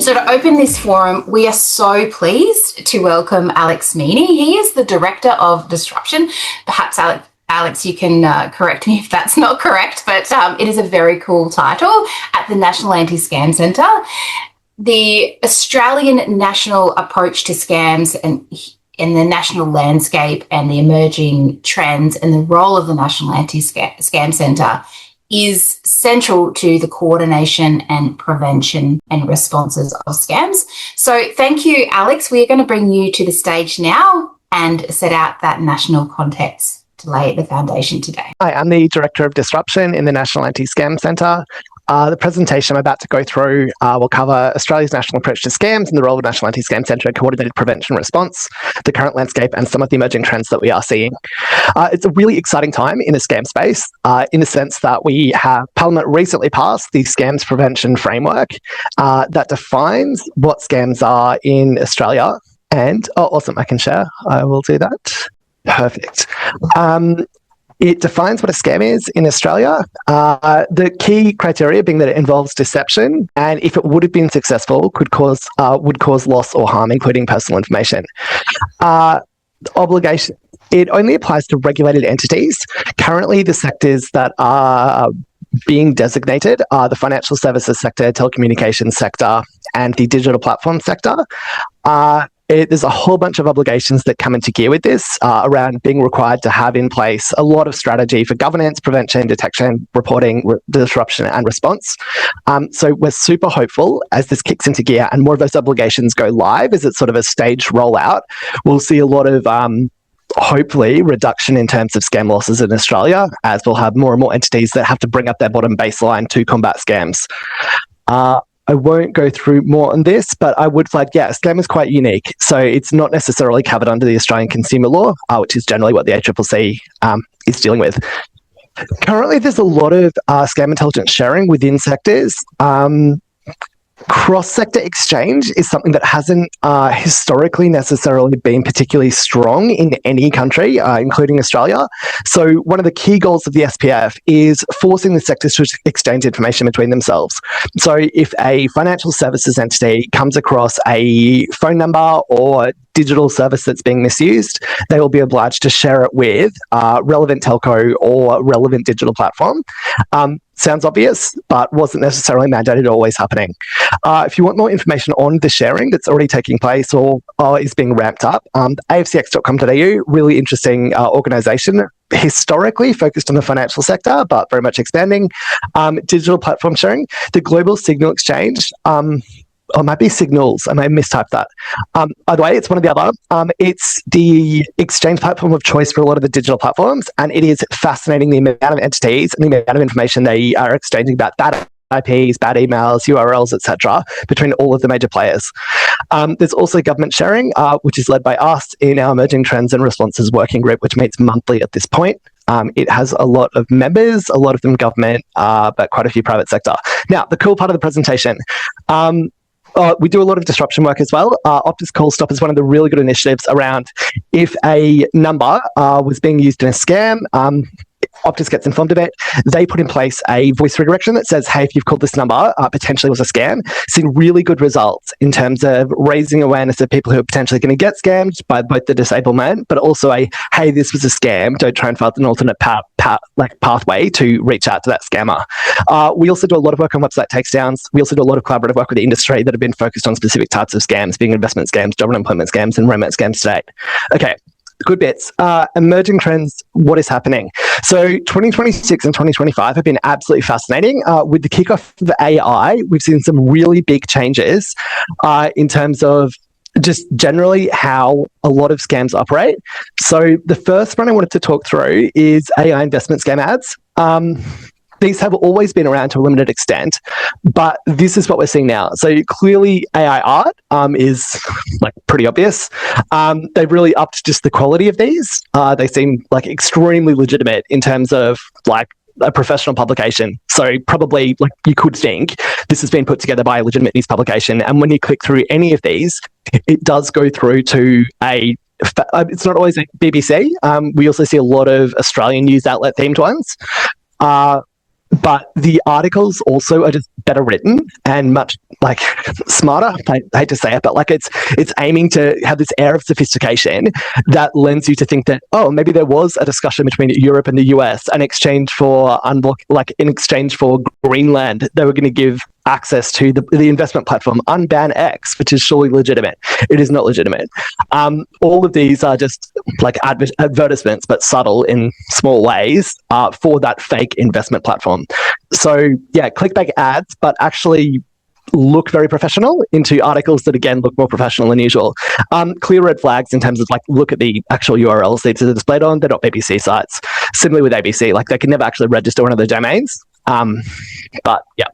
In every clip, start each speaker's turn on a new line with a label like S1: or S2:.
S1: So to open this forum, we are so pleased to welcome Alex Meaney. He is the Director of Disruption. Perhaps Alex, you can correct me if that's not correct, but it is a very cool title at the National Anti-Scam Centre. The Australian national approach to scams and in the national landscape and the emerging trends and the role of the National Anti-Scam Centre is central to the coordination and prevention and responses of scams. So thank you, Alex. We are going to bring you to the stage now and set out that national context to lay the foundation today.
S2: Hi, I'm the Director of Disruption in the National Anti-Scam Centre. The presentation I'm about to go through will cover Australia's national approach to scams and the role of the National Anti-Scam Centre in coordinated prevention and response, the current landscape, and some of the emerging trends that we are seeing. It's a really exciting time in the scam space in the sense that we have Parliament recently passed the Scams Prevention Framework that defines what scams are in Australia. And, oh, awesome, I can share. I will do that. Perfect. It defines what a scam is in Australia. The key criteria being that it involves deception, and if it would have been successful, would cause loss or harm, including personal information. Obligation. It only applies to regulated entities. Currently, the sectors that are being designated are the financial services sector, telecommunications sector, and the digital platform sector. There's a whole bunch of obligations that come into gear with this around being required to have in place a lot of strategy for governance, prevention, detection, reporting, disruption, and response. So we're super hopeful as this kicks into gear and more of those obligations go live as it's sort of a staged rollout. We'll see a lot of hopefully reduction in terms of scam losses in Australia, as we'll have more and more entities that have to bring up their bottom baseline to combat scams. I won't go through more on this, but I would flag, a scam is quite unique. So it's not necessarily covered under the Australian consumer law, which is generally what the ACCC is dealing with. Currently, there's a lot of scam intelligence sharing within sectors. Cross-sector exchange is something that hasn't historically necessarily been particularly strong in any country, including Australia. So one of the key goals of the SPF is forcing the sectors to exchange information between themselves. So if a financial services entity comes across a phone number or digital service that's being misused, they will be obliged to share it with relevant telco or relevant digital platform. Sounds obvious, but wasn't necessarily mandated or always happening. If you want more information on the sharing that's already taking place or is being ramped up, afcx.com.au, really interesting organisation, historically focused on the financial sector, but very much expanding. Digital platform sharing, the Global Signal Exchange, or it might be Signals, I may have mistyped that. Either way, it's one or the other. It's the exchange platform of choice for a lot of the digital platforms, and it is fascinating the amount of entities and the amount of information they are exchanging about bad IPs, bad emails, URLs, etc., between all of the major players. There's also government sharing, which is led by us in our Emerging Trends and Responses Working Group, which meets monthly at this point. It has a lot of members, a lot of them government, but quite a few private sector. Now, the cool part of the presentation. We do a lot of disruption work as well. Optus Call Stop is one of the really good initiatives around if a number was being used in a scam, Optus gets informed of it. They put in place a voice redirection that says, hey, if you've called this number, potentially it was a scam. Seen really good results in terms of raising awareness of people who are potentially going to get scammed by both the disablement, but also hey, this was a scam. Don't try and find an alternate pathway to reach out to that scammer. We also do a lot of work on website takedowns. We also do a lot of collaborative work with the industry that have been focused on specific types of scams, being investment scams, job and employment scams, and romance scams to date. Okay. Good bits. Emerging trends, what is happening? So 2026 and 2025 have been absolutely fascinating. With the kickoff of AI, we've seen some really big changes in terms of just generally how a lot of scams operate. So the first one I wanted to talk through is AI investment scam ads. These have always been around to a limited extent, but this is what we're seeing now. So clearly AI art is pretty obvious. They've really upped just the quality of these. They seem extremely legitimate in terms of a professional publication. So probably you could think this has been put together by a legitimate news publication. And when you click through any of these, it does go through to it's not always a BBC. We also see a lot of Australian news outlet themed ones. but the articles also are just better written and much like smarter. I hate to say it, but like it's aiming to have this air of sophistication that lends you to think that, oh, maybe there was a discussion between Europe and the US in exchange for Greenland, they were going to give access to the investment platform Unban X, which is surely legitimate. It is not legitimate. All of these are just like advertisements, but subtle in small ways for that fake investment platform. So yeah, clickbait ads, but actually look very professional into articles that again look more professional than usual. Clear red flags in terms of like, look at the actual URLs these are displayed on. They're not BBC sites. Similarly with ABC, like they can never actually register one of the domains. But yeah.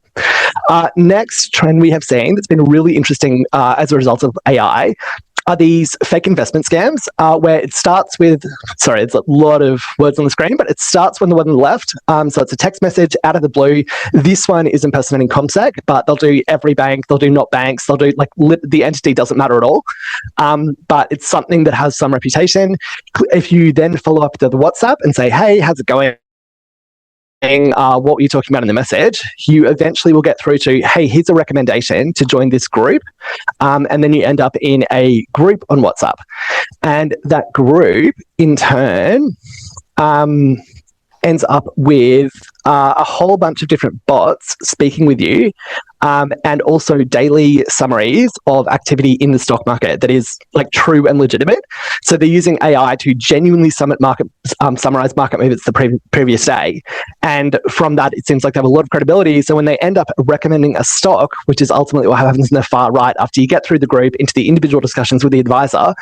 S2: Next trend we have seen that's been really interesting as a result of AI are these fake investment scams where it starts with, sorry, it's a lot of words on the screen, but it starts when the one on the left. So it's a text message out of the blue. This one is impersonating CommSec, but they'll do every bank, they'll do not banks, they'll do like the entity doesn't matter at all. But it's something that has some reputation. If you then follow up to the WhatsApp and say, hey, how's it going? What were you talking about in the message, you eventually will get through to, hey, here's a recommendation to join this group. And then you end up in a group on WhatsApp. And that group, in turn, ends up with a whole bunch of different bots speaking with you, and also daily summaries of activity in the stock market that is like true and legitimate. So they're using AI to genuinely summarize market movements the previous day. And from that, it seems like they have a lot of credibility. So when they end up recommending a stock, which is ultimately what happens in the far right, after you get through the group into the individual discussions with the advisor,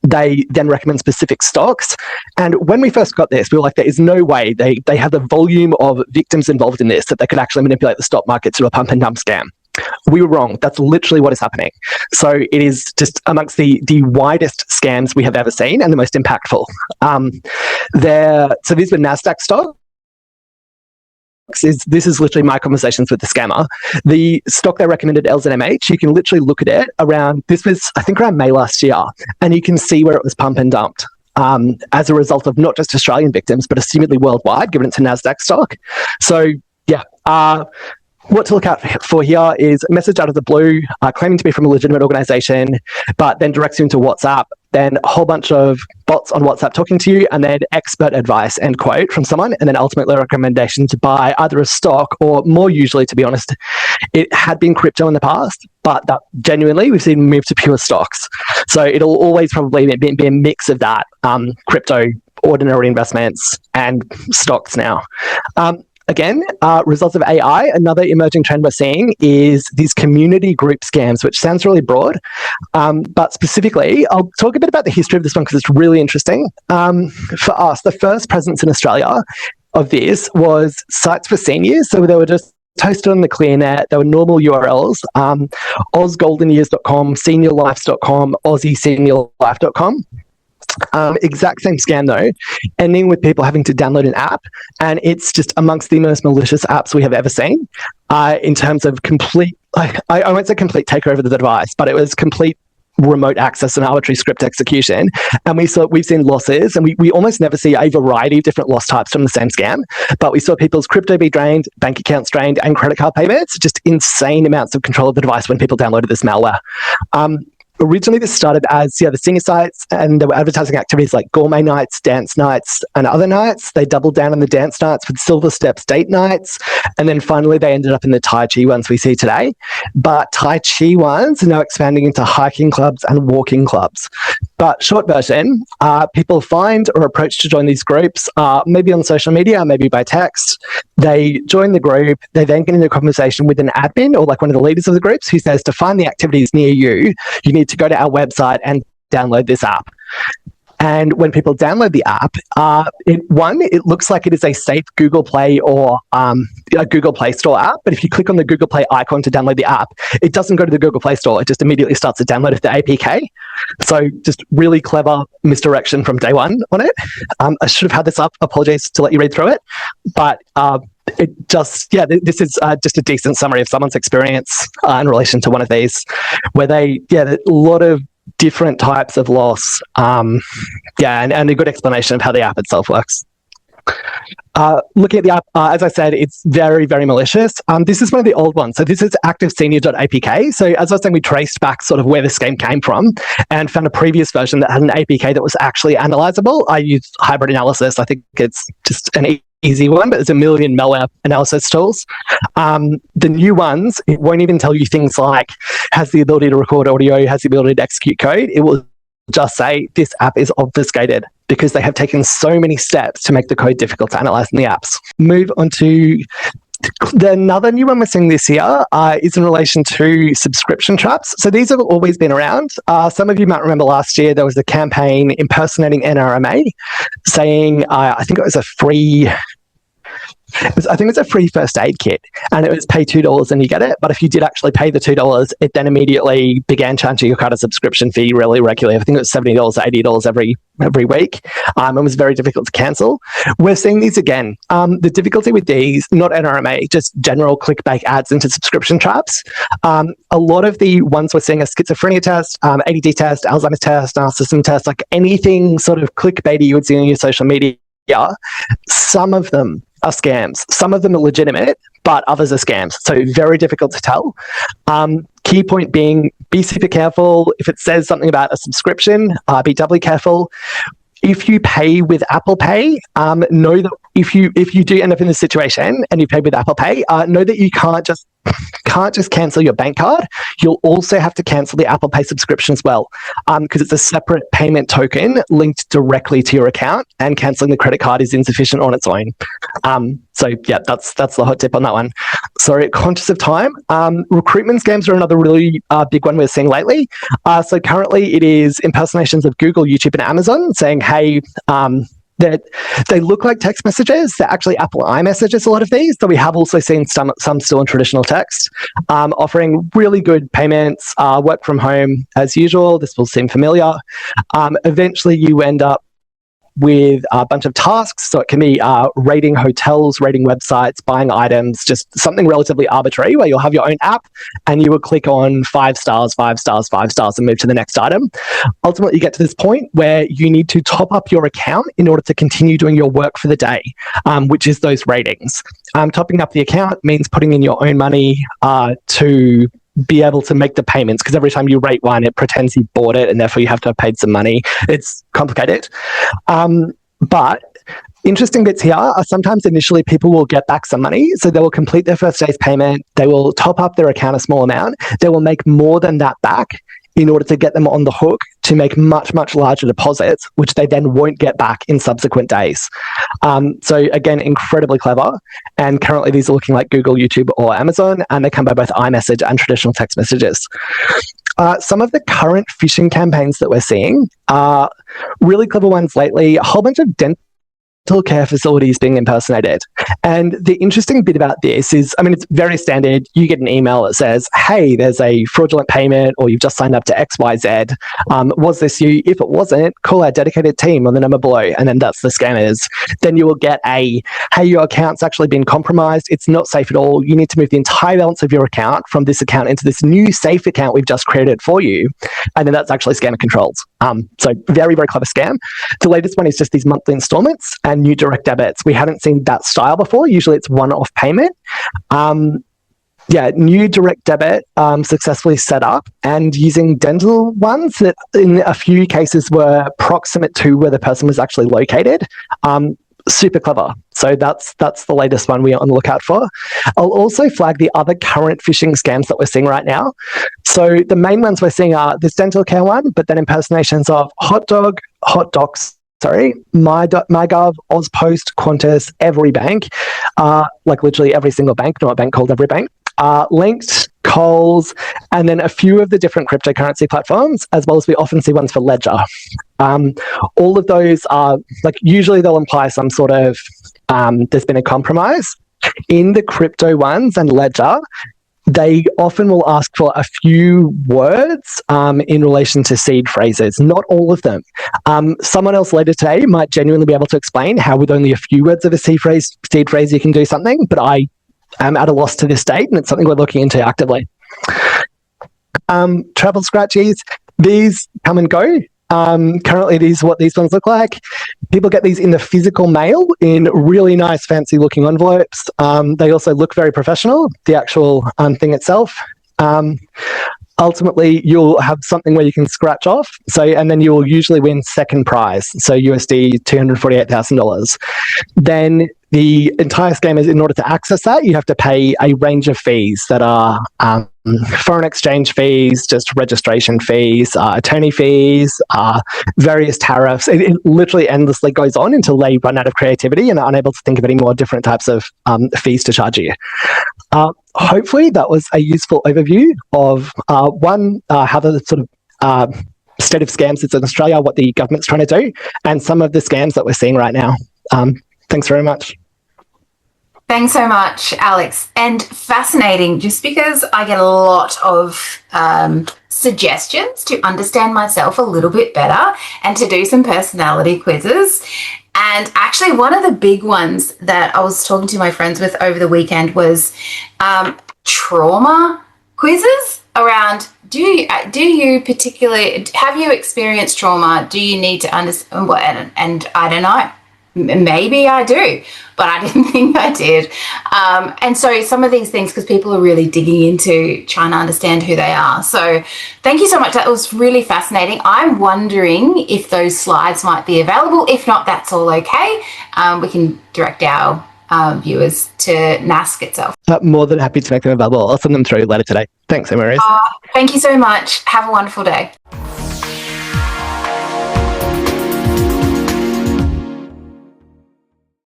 S2: they then recommend specific stocks. And when we first got this, we were like, there is no way they have the volume of victims involved in this that they could actually manipulate the stock market to a pump and dump scam. We were wrong. That's literally what is happening. So it is just amongst the widest scams we have ever seen and the most impactful. So these were NASDAQ stocks. This is literally my conversations with the scammer. The stock they recommended, LZMH, you can literally look at it around, this was, I think, around May last year, and you can see where it was pump and dumped. As a result of not just Australian victims, but assumedly worldwide, given it's a NASDAQ stock. So, yeah. What to look out for here is a message out of the blue, claiming to be from a legitimate organization, but then directs you into WhatsApp, then a whole bunch of bots on WhatsApp talking to you, and then expert advice, end quote, from someone, and then ultimately a recommendation to buy either a stock or, more usually, to be honest, it had been crypto in the past, but that genuinely we've seen move to pure stocks. So it'll always probably be a mix of that, crypto, ordinary investments, and stocks now. Again, results of AI, another emerging trend we're seeing is these community group scams, which sounds really broad. But specifically, I'll talk a bit about the history of this one because it's really interesting. For us, the first presence in Australia of this was sites for seniors. So they were just hosted on the ClearNet. They were normal URLs, ozgoldenyears.com, seniorlife.com, aussieseniorlife.com. Exact same scam though, ending with people having to download an app, and it's just amongst the most malicious apps we have ever seen in terms of complete, I won't say complete takeover of the device, but it was complete remote access and arbitrary script execution. And we've seen losses, and we almost never see a variety of different loss types from the same scam, but we saw people's crypto be drained, bank accounts drained, and credit card payments, just insane amounts of control of the device when people downloaded this malware. Originally, this started as the senior sites, and they were advertising activities like gourmet nights, dance nights, and other nights. They doubled down on the dance nights with Silver Steps date nights, and then finally they ended up in the Tai Chi ones we see today. But Tai Chi ones are now expanding into hiking clubs and walking clubs. But short version, people find or approach to join these groups, maybe on social media, maybe by text. They join the group. They then get into a conversation with an admin or like one of the leaders of the groups who says to find the activities near you, you need to go to our website and download this app. And when people download the app, it looks like it is a safe Google Play or a Google Play Store app. But if you click on the Google Play icon to download the app, it doesn't go to the Google Play Store. It just immediately starts to download the APK. So just really clever misdirection from day one on it. I should have had this up. Apologies to let you read through it. But this is just a decent summary of someone's experience in relation to one of these, where a lot of different types of loss, and a good explanation of how the app itself works. Looking at the app, as I said, it's very, very malicious. This is one of the old ones. So this is activesenior.apk. So as I was saying, we traced back sort of where the scheme came from and found a previous version that had an APK that was actually analyzable. I used hybrid analysis. I think it's just an easy one, but there's a million malware analysis tools. The new ones, it won't even tell you things like has the ability to record audio, has the ability to execute code. It will just say this app is obfuscated because they have taken so many steps to make the code difficult to analyze in the apps. Move on to another new one we're seeing this year is in relation to subscription traps. So these have always been around. Some of you might remember last year there was a campaign impersonating NRMA saying, I think it was a free first aid kit, and it was pay $2 and you get it. But if you did actually pay the $2, it then immediately began charging your card a subscription fee really regularly. I think it was $70, $80 every week, and was very difficult to cancel. We're seeing these again. The difficulty with these, not NRMA, just general clickbait ads into subscription traps. A lot of the ones we're seeing are schizophrenia test, ADD test, Alzheimer's test, narcissism test, like anything sort of clickbaity you would see on your social media. Some of them are scams. Some of them are legitimate, but others are scams. So very difficult to tell. Key point being, be super careful. If it says something about a subscription, be doubly careful. If you pay with Apple Pay, know that if you do end up in this situation and you pay with Apple Pay, know that you can't just cancel your bank card. You'll also have to cancel the Apple Pay subscription as well, because it's a separate payment token linked directly to your account, and canceling the credit card is insufficient on its own. So yeah, that's the hot tip on that one. Sorry, conscious of time. Recruitment scams are another really big one we're seeing lately. So currently it is impersonations of Google, YouTube, and Amazon saying, hey, that they look like text messages. They're actually Apple iMessages, a lot of these, though we have also seen some still in traditional text, offering really good payments, work from home as usual. This will seem familiar. Eventually you end up with a bunch of tasks. So it can be rating hotels, rating websites, buying items, just something relatively arbitrary where you'll have your own app and you will click on 5 stars, 5 stars, 5 stars and move to the next item. Ultimately, you get to this point where you need to top up your account in order to continue doing your work for the day, which is those ratings. Topping up the account means putting in your own money to be able to make the payments, because every time you rate one, it pretends you bought it and therefore you have to have paid some money. It's complicated. But interesting bits here are sometimes initially people will get back some money. So they will complete their first day's payment. They will top up their account a small amount. They will make more than that back in order to get them on the hook to make much, much larger deposits, which they then won't get back in subsequent days. So again, incredibly clever. And currently these are looking like Google, YouTube, or Amazon, and they come by both iMessage and traditional text messages. Some of the current phishing campaigns that we're seeing are really clever ones lately. A whole bunch of dental care facilities being impersonated. And the interesting bit about this is, I mean, it's very standard. You get an email that says, hey, there's a fraudulent payment, or you've just signed up to XYZ. Was this you? If it wasn't, call our dedicated team on the number below. And then that's the scammers. Then you will get a, hey, your account's actually been compromised. It's not safe at all. You need to move the entire balance of your account from this account into this new safe account we've just created for you. And then that's actually scammer controls. So very, very clever scam. The latest one is just these monthly installments and new direct debits. We haven't seen that style before. Usually it's one-off payment. New direct debit successfully set up, and using dental ones that in a few cases were proximate to where the person was actually located. Super clever. So that's the latest one we're on the lookout for. I'll also flag the other current phishing scams that we're seeing right now. So the main ones we're seeing are this dental care one, but then impersonations of hot docs, MyGov, Ozpost, Qantas, every bank, like literally every single bank, not a bank called every bank, Linked, Coles, and then a few of the different cryptocurrency platforms, as well as we often see ones for Ledger. All of those are, like, usually they'll imply some sort of, there's been a compromise. In the crypto ones and Ledger, they often will ask for a few words in relation to seed phrases, not all of them. Someone else later today might genuinely be able to explain how with only a few words of a seed phrase you can do something, but I am at a loss to this date, and it's something we're looking into actively. Travel scratchies, these come and go. Currently, what these ones look like. People get these in the physical mail in really nice, fancy-looking envelopes. They also look very professional, the actual thing itself. Ultimately, you'll have something where you can scratch off. So, and then you'll usually win second prize, so USD $248,000. Then the entire scam is, in order to access that, you have to pay a range of fees that are foreign exchange fees, just registration fees, attorney fees, various tariffs. It literally endlessly goes on until they run out of creativity and are unable to think of any more different types of fees to charge you. Hopefully that was a useful overview of how the sort of state of scams is in Australia, what the government's trying to do, and some of the scams that we're seeing right now. Thanks very much.
S1: Thanks so much, Alex. And fascinating, just because I get a lot of suggestions to understand myself a little bit better and to do some personality quizzes. And actually, one of the big ones that I was talking to my friends with over the weekend was trauma quizzes around, do you particularly, have you experienced trauma? Do you need to understand what? And I don't know. Maybe I do, but I didn't think I did. And so some of these things, because people are really digging into trying to understand who they are. So thank you so much. That was really fascinating. I'm wondering if those slides might be available. If not, that's all okay. We can direct our viewers to NASC itself.
S2: More than happy to make them available. I'll send them through later today. Thanks, Emma.
S1: Thank you so much. Have a wonderful day.